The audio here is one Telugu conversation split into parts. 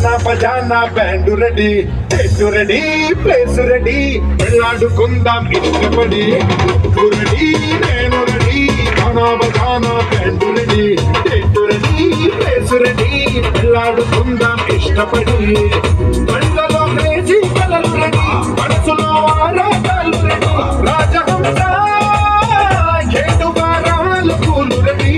గానా బజానా బ్యాండ్ రెడీ, చెట్టు రెడీ, ప్లేస్ రెడీ, వెళ్ళాడుకుందాం ఇష్టపడి. రెడీ నేను రెడీ, గానా బజానా బ్యాండ్ రెడీ, చెట్టు రెడీ, ప్లేస్ రెడీ, వెళ్ళాడుకుందాం ఇష్టపడి. కళ్ళలో క్రేజీ కలలు రెడీ, మనసులో ఆరాటాలు రెడీ, రాజహంస చేటుగారాలు పూలు రెడీ.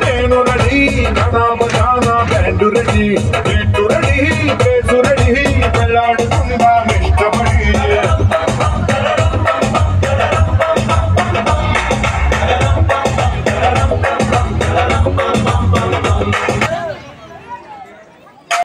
నేను రెడీ, గానా బజానా బ్యాండ్ రెడీ, చెట్టు రెడీ, ప్లేస్ రెడీ, వెళ్ళాడుకుందాం